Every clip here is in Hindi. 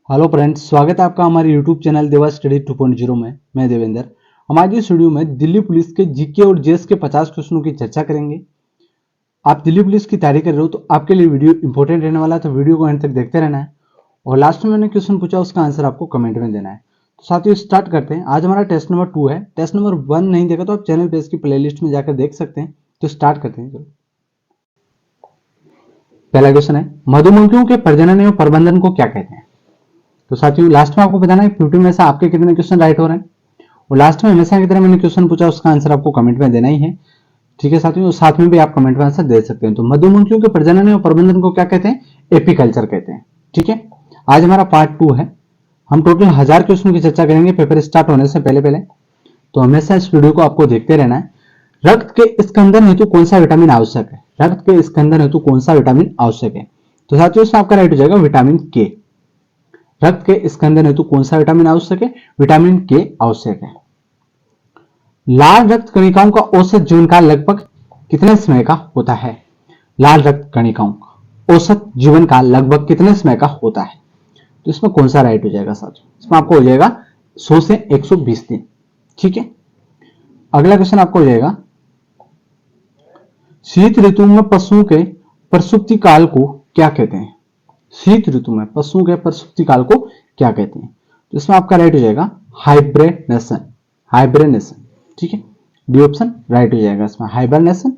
हेलो फ्रेंड्स, स्वागत है आपका हमारे यूट्यूब चैनल देवा स्टडी 2.0 में। मैं देवेंद्र। हम आज इस वीडियो में दिल्ली पुलिस के जीके और जीएस के 50 क्वेश्चनों की चर्चा करेंगे। आप दिल्ली पुलिस की तैयारी कर रहे हो तो आपके लिए वीडियो इंपॉर्टेंट रहने वाला है, तो वीडियो को एंड तक देखते रहना है। और लास्ट में मैंने क्वेश्चन पूछा, उसका आंसर आपको कमेंट में देना है। तो साथियों स्टार्ट करते हैं। आज हमारा टेस्ट नंबर 2 है। टेस्ट नंबर 1 नहीं देखा तो आप चैनल पे इसकी प्ले लिस्ट में जाकर देख सकते हैं। तो स्टार्ट करते हैं। पहला क्वेश्चन है, मधुमक्खियों के प्रजनन एवं प्रबंधन को क्या कहते हैं? तो साथियों लास्ट में आपको बताना है 50 में से आपके कितने क्वेश्चन राइट हो रहे हैं। और लास्ट में हमेशा की तरह मैंने क्वेश्चन पूछा, उसका आंसर आपको कमेंट में देना ही है। ठीक है साथियों, साथ में भी आप कमेंट में आंसर दे सकते हैं। तो मधुमक्खियों के प्रजनन और प्रबंधन को क्या कहते हैं? एपीकल्चर कहते हैं। ठीक है, आज हमारा पार्ट 2 है। हम टोटल 1000 क्वेश्चन की चर्चा करेंगे पेपर स्टार्ट होने से पहले पहले। तो हमेशा इस वीडियो को आपको देखते रहना है। रक्त के स्कंदन हेतु कौन सा विटामिन आवश्यक है? रक्त के स्कंदन हेतु कौन सा विटामिन आवश्यक है? तो साथियों इसमें आपका राइट हो जाएगा विटामिन के। रक्त के स्कंदन हेतु कौन सा विटामिन आवश्यक है? विटामिन के आवश्यक है। लाल रक्त कणिकाओं का औसत जीवनकाल लगभग कितने समय का होता है? लाल रक्त कणिकाओं का औसत जीवन काल लगभग कितने समय का होता है? तो इसमें कौन सा राइट हो जाएगा साथियों? इसमें आपको हो जाएगा 100 से 120 दिन। ठीक है, अगला क्वेश्चन आपको हो जाएगा, शीत ऋतु में पशुओं के प्रसुप्ति काल को क्या कहते हैं? शीत ऋतु में पशुओं के प्रसुप्ति काल को क्या कहते हैं? तो इसमें आपका राइट हो जाएगा हाइब्रेनेशन। हाइब्रेनेशन। ठीक है, डी ऑप्शन राइट हो जाएगा इसमें, हाइबरनेशन।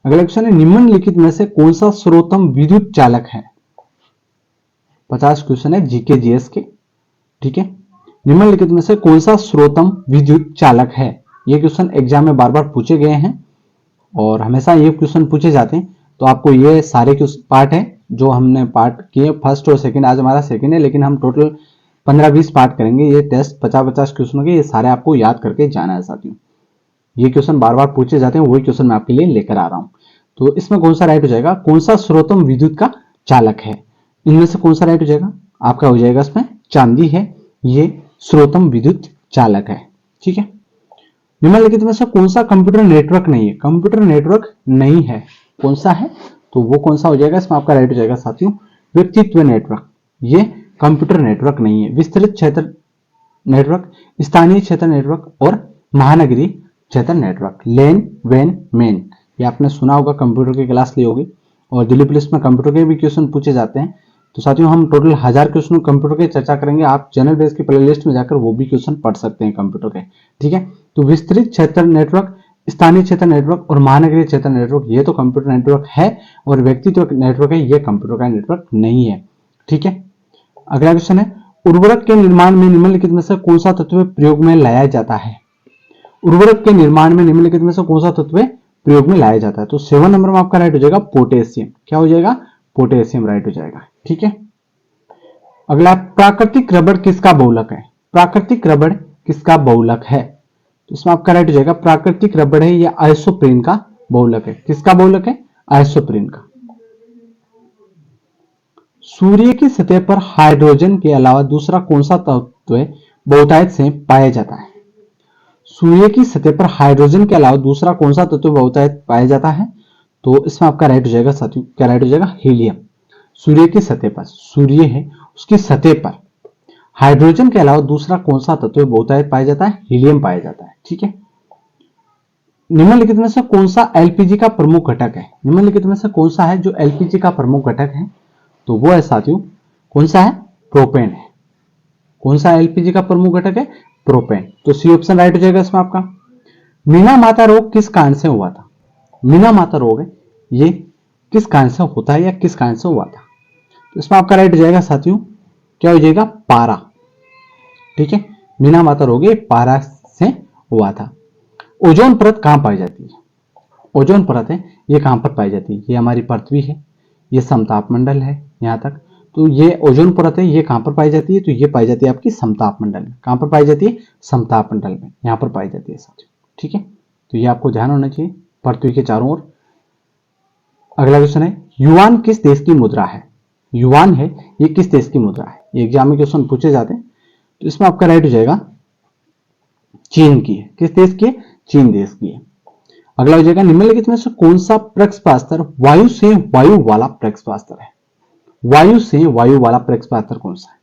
अगला क्वेश्चन है, निम्नलिखित में से कौन सा सर्वोत्तम विद्युत चालक है? 50 क्वेश्चन है जीके जीएस के। ठीक है, निम्नलिखित में से कौन सा सर्वोत्तम विद्युत चालक है? ये क्वेश्चन एग्जाम में बार बार पूछे गए हैं और हमेशा ये क्वेश्चन पूछे जाते हैं। तो आपको ये सारे पार्ट है जो हमने पार्ट किए, फर्स्ट और सेकंड। आज हमारा सेकंड है, लेकिन हम टोटल 15-20 पार्ट करेंगे। ये टेस्ट 50-50 क्वेश्चनों के, ये सारे आपको याद करके जाना है साथियों। ये क्वेश्चन बार बार पूछे जाते हैं, वही क्वेश्चन मैं आपके लिए लेकर आ रहा हूं। तो इसमें कौन सा राइट हो जाएगा? कौन सा सर्वोत्तम विद्युत का चालक है? इनमें से कौन सा राइट हो जाएगा? आपका हो जाएगा इसमें चांदी है, ये सर्वोत्तम विद्युत चालक है। ठीक है, निम्नलिखित में से कौन सा कंप्यूटर नेटवर्क नहीं है? कंप्यूटर नेटवर्क नहीं है, कौन सा है? तो वो कौन सा हो जाएगा? इसमें आपका राइट हो जाएगा साथियों व्यक्तित्व नेटवर्क। ये कंप्यूटर नेटवर्क नहीं है। विस्तृत क्षेत्र नेटवर्क, स्थानीय क्षेत्र नेटवर्क और महानगरीय क्षेत्र नेटवर्क, लेन वेन मेन, ये आपने सुना होगा, कंप्यूटर की क्लास ली होगी। और दिल्ली पुलिस में कंप्यूटर के भी क्वेश्चन पूछे जाते हैं। तो साथियों हम टोटल 1000 क्वेश्चन कंप्यूटर के चर्चा करेंगे। आप चैनल बेस की प्लेलिस्ट में जाकर वो भी क्वेश्चन पढ़ सकते हैं कंप्यूटर के। ठीक है, तो विस्तृत क्षेत्र नेटवर्क, स्थानीय क्षेत्र नेटवर्क और महानगरीय क्षेत्र नेटवर्क, ये तो कंप्यूटर नेटवर्क है। और व्यक्तित्व नेटवर्क है, ये कंप्यूटर का नेटवर्क नहीं है। ठीक है, अगला क्वेश्चन है, उर्वरक के निर्माण में निम्नलिखित में से कौन सा तत्व प्रयोग में लाया जाता है? उर्वरक के निर्माण में निम्नलिखित में से कौन सा तत्व प्रयोग में लाया जाता है? तो 7 नंबर में आपका राइट हो जाएगा पोटेशियम। क्या हो जाएगा? पोटेशियम राइट हो जाएगा। ठीक है, अगला, प्राकृतिक रबड़ किसका बहुलक है? प्राकृतिक रबड़ किसका बहुलक है? तो इसमें आपका राइट हो जाएगा प्राकृतिक रबड़ है, यह आइसोप्रीन का बहुलक है। किसका बहुलक है? आइसोप्रीन का। सूर्य की सतह पर हाइड्रोजन के अलावा दूसरा कौन सा तत्व बहुतायत से पाया जाता है? सूर्य की सतह पर हाइड्रोजन के अलावा दूसरा कौन सा तत्व बहुतायत पाया जाता है? तो इसमें आपका राइट हो जाएगा साथियों, क्या राइट हो जाएगा? हीलियम। सूर्य की सतह पर, सूर्य है उसकी सतह पर हाइड्रोजन के अलावा दूसरा कौन सा तत्व बहुतायत पाया जाता है? हीलियम पाया जाता है। ठीक है, निम्नलिखित में से कौन सा एलपीजी का प्रमुख घटक है? निम्नलिखित में से कौन सा है जो एलपीजी का प्रमुख घटक है? तो वो है साथियों, कौन सा है? प्रोपेन है। कौन सा एलपीजी का प्रमुख घटक है? प्रोपेन। तो सी ऑप्शन राइट हो जाएगा इसमें आपका। मीना माता रोग किस कारण से हुआ था? मीना माता रोग है, ये किस कारण से होता है या किस कारण से हुआ था? तो इसमें आपका राइट हो जाएगा साथियों, क्या हो जाएगा? पारा। ठीक है, मीना माता रोग ये पारा से हुआ था। ओजोन परत कहां पाई जाती है? ओजोन परत है, ये कहां पर पाई जाती है? ये हमारी पृथ्वी है, ये समताप मंडल है यहां तक। तो ये ओजोन परत है, ये कहां पर पाई जाती है? तो ये पाई जाती है आपकी समताप मंडल में। कहां पर पाई जाती है? समताप मंडल में, यहां पर पाई जाती है साथियों। ठीक है, तो ये आपको ध्यान होना चाहिए पृथ्वी के चारों ओर। अगला क्वेश्चन है, युआन किस देश की मुद्रा है? युआन है, ये किस देश की मुद्रा है? ये एग्जाम में क्वेश्चन पूछे जाते हैं। तो इसमें आपका राइट हो जाएगा चीन की है। किस देश की है? चीन देश की है। अगला हो जाएगा, निम्नलिखित में से कौन सा प्रक्षेपास्त्र वायु से वायु वाला प्रक्षेपास्त्र है? वायु से वायु वाला प्रक्षेपास्त्र कौन सा है?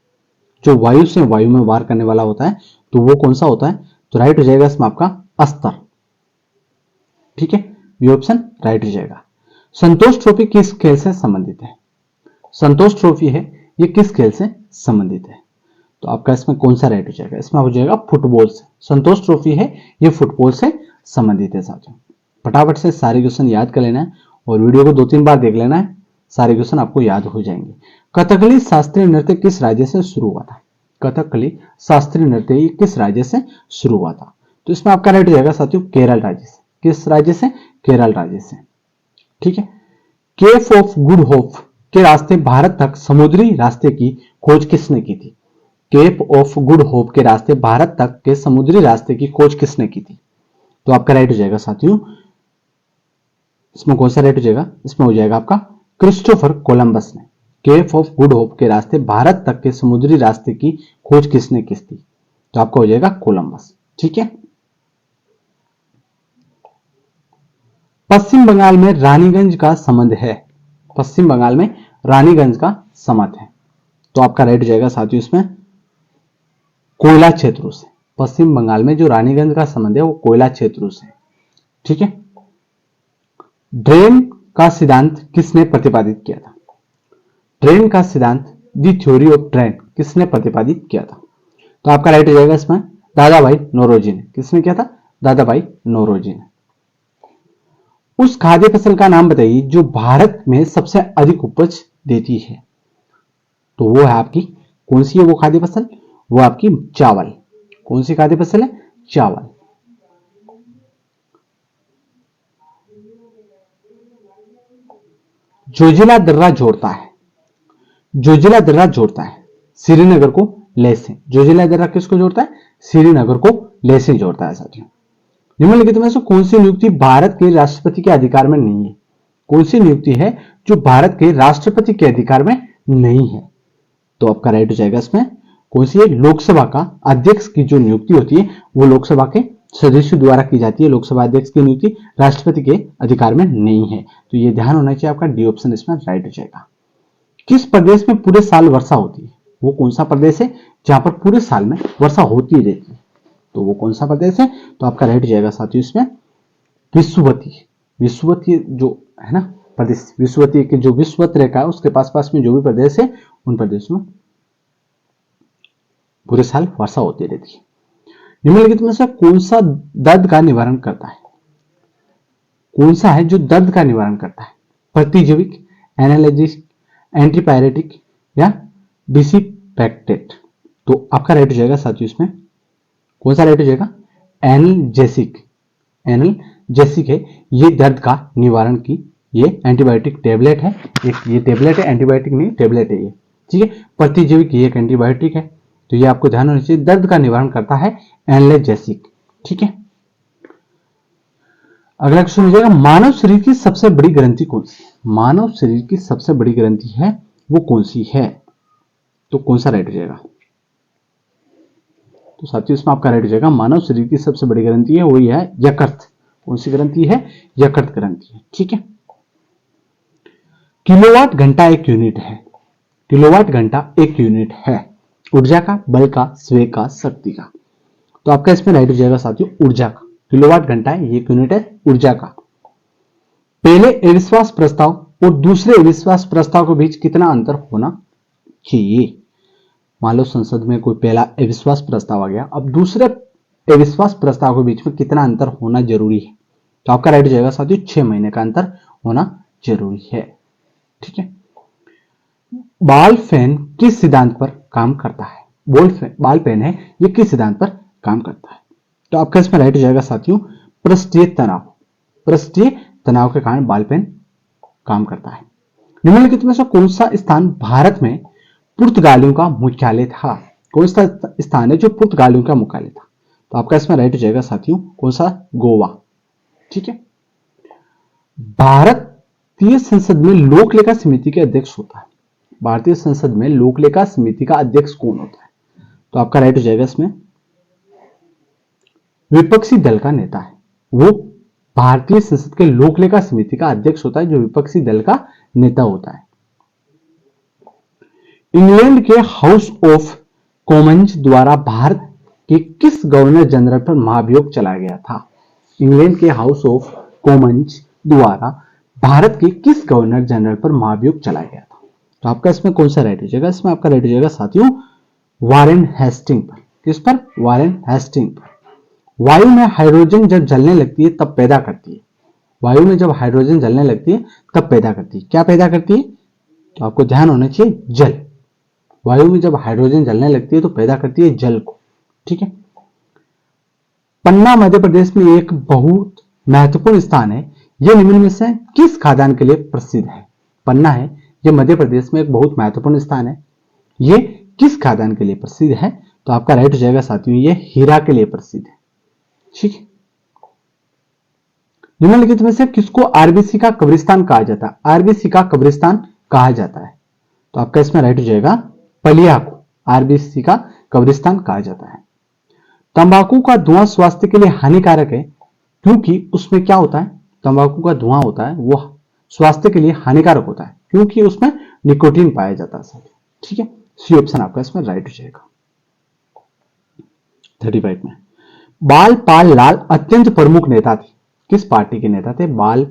जो वायु से वायु में वार करने वाला होता है, तो वो कौन सा होता है? तो राइट हो जाएगा इसमें आपका अस्त्र। ठीक है, बी ऑप्शन राइट हो जाएगा। संतोष ट्रॉफी किस खेल से संबंधित है? संतोष ट्रॉफी है, ये किस खेल से संबंधित है? तो आपका इसमें कौन सा राइट हो जाएगा? इसमें हो जाएगा फुटबॉल से। संतोष ट्रॉफी है, ये फुटबॉल से संबंधित है साथियों। फटाफट से सारे क्वेश्चन याद कर लेना है और वीडियो को 2-3 बार देख लेना है, सारे क्वेश्चन आपको याद हो जाएंगे। कथकली शास्त्रीय नृत्य किस राज्य से शुरू हुआ था? कथकली शास्त्रीय नृत्य किस राज्य से शुरू हुआ था? तो इसमें आपका राइट हो जाएगा साथियों केरल राज्य से। किस राज्य से? केरल राज्य से। ठीक है। केप ऑफ गुड होप के रास्ते भारत तक समुद्री रास्ते की खोज किसने की थी? केप ऑफ गुड होप के रास्ते भारत तक के समुद्री रास्ते की खोज किसने की थी? तो आपका राइट हो जाएगा साथियों, इसमें कौन सा राइट हो जाएगा? इसमें हो जाएगा आपका क्रिस्टोफर कोलंबस ने। केप ऑफ गुड होप के रास्ते भारत तक के समुद्री रास्ते की खोज किसने की थी? तो आपका हो जाएगा कोलंबस। ठीक है। पश्चिम बंगाल में रानीगंज का संबंध है। पश्चिम बंगाल में रानीगंज का संबंध है, तो आपका राइट हो जाएगा साथियों इसमें कोयला क्षेत्रों से। पश्चिम बंगाल में जो रानीगंज का संबंध है वो कोयला क्षेत्रों से। ठीक है। ड्रेन का सिद्धांत किसने प्रतिपादित किया था? ड्रेन का सिद्धांत, दी थ्योरी ऑफ ड्रेन, किसने प्रतिपादित किया था? तो आपका राइट हो जाएगा इसमें दादाभाई नौरोजी ने। किसने किया था? दादाभाई नौरोजी ने। उस खाद्य फसल का नाम बताइए जो भारत में सबसे अधिक उपज देती है। तो वो है आपकी कौन सी है वो खाद्य फसल? वो आपकी चावल। कौन सी खाद्य फसल है? चावल। जोजिला दर्रा जोड़ता है, जोजिला दर्रा जोड़ता है श्रीनगर को लेह से। जोजिला दर्रा किसको जोड़ता है? श्रीनगर को लेह से जोड़ता है साथियों। निम्नलिखित में से कौन सी नियुक्ति भारत के राष्ट्रपति के अधिकार में नहीं है? कौन सी नियुक्ति है जो भारत के राष्ट्रपति के अधिकार में नहीं है? तो आपका राइट हो जाएगा इसमें कौन सी है? लोकसभा का अध्यक्ष की जो नियुक्ति होती है वो लोकसभा के सदस्यों द्वारा की जाती है। लोकसभा अध्यक्ष की नियुक्ति राष्ट्रपति के अधिकार में नहीं है, तो ये ध्यान होना चाहिए आपका। डी ऑप्शन इसमें राइट हो जाएगा। किस प्रदेश में पूरे साल वर्षा होती है? वो कौन सा प्रदेश है जहां पर पूरे साल में वर्षा होती रहती है? तो वो कौन सा प्रदेश है? तो आपका राइट हो जाएगा साथियों इसमें विश्ववती। विश्ववती जो है ना प्रदेश, विश्ववती के जो विश्ववत रेखा है उसके पास में जो भी प्रदेश है उन प्रदेशों में पूरे साल वर्षा होती रहती है। निम्नलिखित में से कौन सा दर्द का निवारण करता है? कौन सा है जो दर्द का निवारण करता है? प्रतिजैविक, एनाल्जेसिक, एंटीपायरेटिक या डिसिपेक्टेट? तो आपका राइट हो जाएगा साथियों इसमें कौन सा राइट हो जाएगा? एनाल्जेसिक। एनाल्जेसिक है, ये दर्द का निवारण की ये एंटीबायोटिक टेबलेट है। ये टेबलेट है, एंटीबायोटिक नहीं, टेबलेट है ये। ठीक है। प्रतिजैविक ये एक एंटीबायोटिक है, तो ये आपको ध्यान होना चाहिए। दर्द का निवारण करता है एनाल्जेसिक। ठीक है। अगला क्वेश्चन हो जाएगा मानव शरीर की सबसे बड़ी ग्रंथि कौन सी? मानव शरीर की सबसे बड़ी ग्रंथि है वो कौन सी है? तो कौन सा राइट हो जाएगा? तो साथियों इसमें आपका राइट हो जाएगा मानव शरीर की सबसे बड़ी ग्रंथि है वही है यकृत। कौन सी ग्रंथि है? यकृत ग्रंथि है। ठीक है। किलोवाट घंटा एक यूनिट है। किलोवाट घंटा एक यूनिट है ऊर्जा का, बल का, स्वेग का, शक्ति का। तो आपका इसमें राइट हो जाएगा साथियों ऊर्जा का। किलोवाट घंटा है, एक यूनिट है ऊर्जा का। पहले अविश्वास प्रस्ताव और दूसरे अविश्वास प्रस्ताव के बीच कितना अंतर होना चाहिए? मान लो संसद में कोई पहला अविश्वास प्रस्ताव आ गया, अब दूसरे अविश्वास प्रस्ताव के बीच में कितना अंतर होना जरूरी है? तो आपका राइट हो जाएगा साथियों 6 महीने का अंतर होना जरूरी है। ठीक है। बॉल पेन किस सिद्धांत पर काम करता है? बॉल पेन है, ये किस सिद्धांत पर काम करता है? तो आपका इसमें राइट हो जाएगा साथियों पृष्ठीय तनाव। पृष्ठीय तनाव के कारण बॉल पेन काम करता है। निम्नलिखित में से कौन सा स्थान भारत में पुर्तगालियों का मुख्यालय था? कौन सा स्थान है जो पुर्तगालियों का मुख्यालय था? तो आपका इसमें राइट हो जाएगा साथियों कौन सा? गोवा। ठीक है। भारतीय संसद में लोक लेखा समिति के अध्यक्ष होता है। भारतीय संसद में लोक लेखा समिति का अध्यक्ष कौन होता है? तो आपका राइट हो जाएगा इसमें विपक्षी दल का नेता है। वो भारतीय संसद के लोक लेखा समिति का अध्यक्ष होता है जो विपक्षी दल का नेता होता है। इंग्लैंड के हाउस ऑफ कोमंज द्वारा भारत के किस गवर्नर जनरल पर महाभियोग चलाया गया था? इंग्लैंड के हाउस ऑफ कॉमन्स द्वारा भारत के किस गवर्नर जनरल पर महाभियोग चलाया गया था? तो आपका इसमें कौन सा राइट हो जाएगा? इसमें आपका राइट हो जाएगा साथियों वारेन हेस्टिंग पर। किस पर? वारेन हेस्टिंग पर। वायु में हाइड्रोजन जब जलने लगती है तब पैदा करती है। वायु में जब हाइड्रोजन जलने लगती है तब पैदा करती है। क्या पैदा करती है? तो आपको ध्यान होना चाहिए जल। वायु में जब हाइड्रोजन जलने लगती है तो पैदा करती है जल को। ठीक है। पन्ना मध्य प्रदेश में एक बहुत महत्वपूर्ण स्थान है। यह निम्न में से किस खादान के लिए प्रसिद्ध है? पन्ना है, यह मध्य प्रदेश में एक बहुत महत्वपूर्ण स्थान है। यह किस खादान के लिए प्रसिद्ध है? तो आपका राइट हो जाएगा साथियों, यह हीरा के लिए प्रसिद्ध है। ठीक है। निम्नलिखित में से किसको आरबीसी का कब्रिस्तान कहा जाता है? आरबीसी का कब्रिस्तान कहा जाता है। तो आपका इसमें राइट हो जाएगा पलिया को आरबीसी का कब्रिस्तान कहा जाता है। तंबाकू का धुआं स्वास्थ्य के लिए हानिकारक है क्योंकि उसमें क्या होता है? तंबाकू का धुआं होता है वो स्वास्थ्य के लिए हानिकारक होता है क्योंकि उसमें निकोटीन पाया जाता है। ठीक है। सी ऑप्शन आपका इसमें राइट हो जाएगा। 35 में बाल पाल लाल अत्यंत प्रमुख नेता थे। किस पार्टी के नेता थे? बाल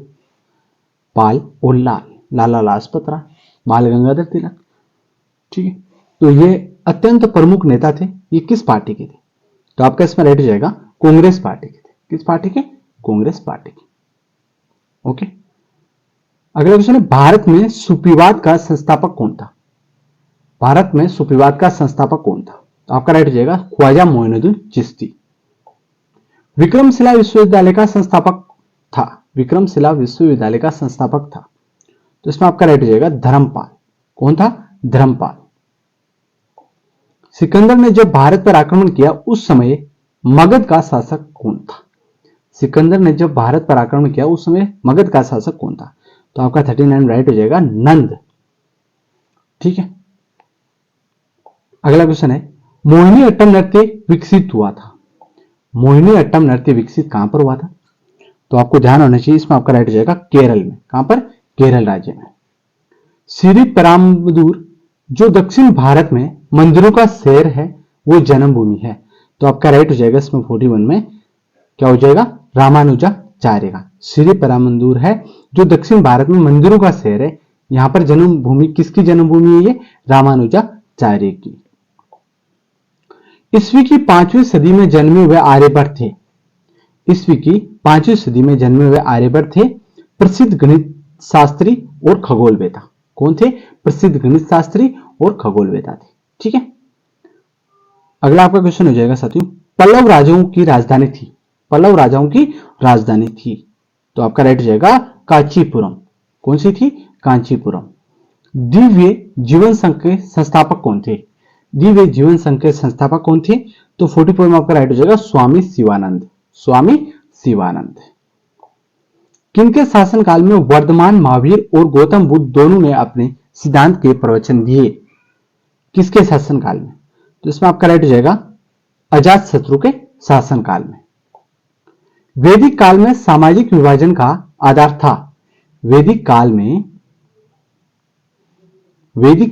पाल और लाल, लाला लाजपत राय, बाल गंगाधर तिलक। ठीक है। तो ये अत्यंत प्रमुख नेता थे। ये किस पार्टी के थे? तो आपका इसमें राइट हो जाएगा कांग्रेस पार्टी के थे। किस पार्टी के? कांग्रेस पार्टी के। ओके। अगला क्वेश्चन है भारत में सुफीवाद का संस्थापक कौन था? भारत में सुफीवाद का संस्थापक कौन था? तो आपका राइट हो जाएगा ख्वाजा मोइनुद्दीन चिश्ती। विक्रमशिला विश्वविद्यालय का संस्थापक था। विक्रमशिला विश्वविद्यालय का संस्थापक था। तो इसमें आपका राइट हो जाएगा धर्मपाल। कौन था? धर्मपाल। सिकंदर ने जब भारत पर आक्रमण किया उस समय मगध का शासक कौन था? सिकंदर ने जब भारत पर आक्रमण किया उस समय मगध का शासक कौन था? तो आपका 39 राइट हो जाएगा नंद। ठीक है। अगला क्वेश्चन है मोहिनी अट्टम नृत्य विकसित हुआ था। मोहिनी अट्टम नृत्य विकसित कहां पर हुआ था? तो आपको ध्यान होना चाहिए, इसमें आपका राइट हो जाएगा केरल में। कहां पर? केरल राज्य में। श्री पेराम्बदूर जो दक्षिण भारत में मंदिरों का शहर है वो जन्मभूमि है। तो आपका राइट हो जाएगा इसमें 41 में क्या हो जाएगा? रामानुजाचार्य का। श्री पेराम्बदूर है जो दक्षिण भारत में मंदिरों का शहर है। यहां पर जन्मभूमि किसकी जन्मभूमि है? ये रामानुजाचार्य की। ईस्वी की 5वीं सदी में जन्मे हुए आर्यभट्ट थे। ईस्वी की 5वीं सदी में जन्मे हुए आर्यभट्ट थे प्रसिद्ध गणित शास्त्री और खगोलवेता। कौन थे? प्रसिद्ध गणित शास्त्री और खगोलवेता थे। ठीक है। अगला आपका क्वेश्चन हो जाएगा साथियों पल्लव राजाओं की राजधानी थी। पल्लव राजाओं की राजधानी थी। तो आपका राइट हो जाएगा कांचीपुरम। कौन सी थी? कांचीपुरम। दिव्य जीवन संघ के संस्थापक कौन थे? दिव्य जीवन संघ के संस्थापक कौन थे? तो 44 में आपका राइट हो जाएगा स्वामी शिवानंद। स्वामी शिवानंद। किनके शासनकाल में वर्धमान महावीर और गौतम बुद्ध दोनों ने अपने सिद्धांत के प्रवचन दिए? किसके शासनकाल में? तो इसमें आपका राइट हो जाएगा अजात शत्रु के शासनकाल में। वैदिक काल में सामाजिक विभाजन का आधार था। वैदिक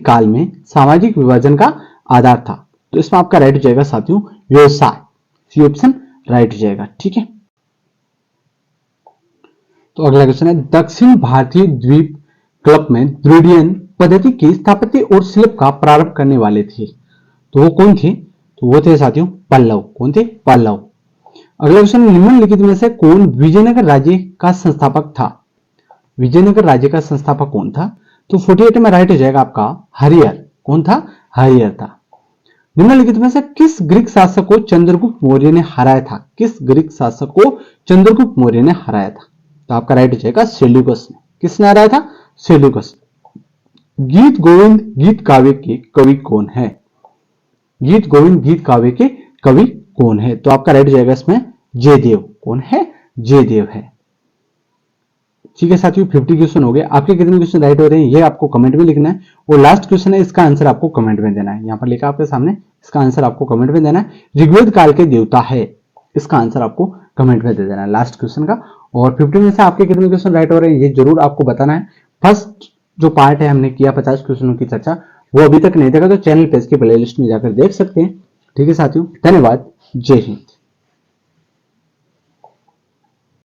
काल में सामाजिक विभाजन का आधार था। तो इसमें आपका राइट हो जाएगा साथियों व्यवसाय। सी ऑप्शन राइट हो जाएगा। ठीक है। तो अगला क्वेश्चन है दक्षिण भारतीय द्वीप क्लब में द्रविडियन पद्धति की स्थापत्य और शिल्प का प्रारंभ करने वाले थे। तो वो कौन थे? तो वो थे साथियों पल्लव। कौन थे? पल्लव। अगला क्वेश्चन निम्नलिखित में से कौन विजयनगर राज्य का संस्थापक था? विजयनगर राज्य का संस्थापक कौन था? तो 48 में राइट हो जाएगा आपका हरिहर। कौन था? हरिहर था। निम्नलिखित में से किस ग्रीक शासक को चंद्रगुप्त मौर्य ने हराया था? किस ग्रीक शासक को चंद्रगुप्त मौर्य ने हराया था? तो आपका राइट हो जाएगा सेल्यूकस ने। किसने हराया था? सेल्यूकस। गीत गोविंद गीत काव्य के कवि कौन है? गीत गोविंद गीत काव्य के कवि कौन है? तो आपका राइट हो जाएगा इसमें जयदेव। कौन है? जयदेव है। ठीक है साथियों 50 क्वेश्चन हो गए। आपके कितने क्वेश्चन राइट हो रहे हैं ये आपको कमेंट में लिखना है और लास्ट क्वेश्चन है इसका आंसर आपको कमेंट में देना है। यहां पर लिखा आपके सामने, इसका आंसर आपको कमेंट में देना है। ऋग्वेद काल के देवता है, इसका आंसर आपको कमेंट में दे देना है लास्ट क्वेश्चन का। और 50 में से आपके कितने क्वेश्चन राइट हो रहे हैं ये जरूर आपको बताना है। फर्स्ट जो पार्ट है हमने किया 50 क्वेश्चनों की चर्चा, वो अभी तक नहीं देखा तो चैनल पे इसके प्लेलिस्ट में जाकर देख सकते हैं। ठीक है साथियों, धन्यवाद, जय हिंद।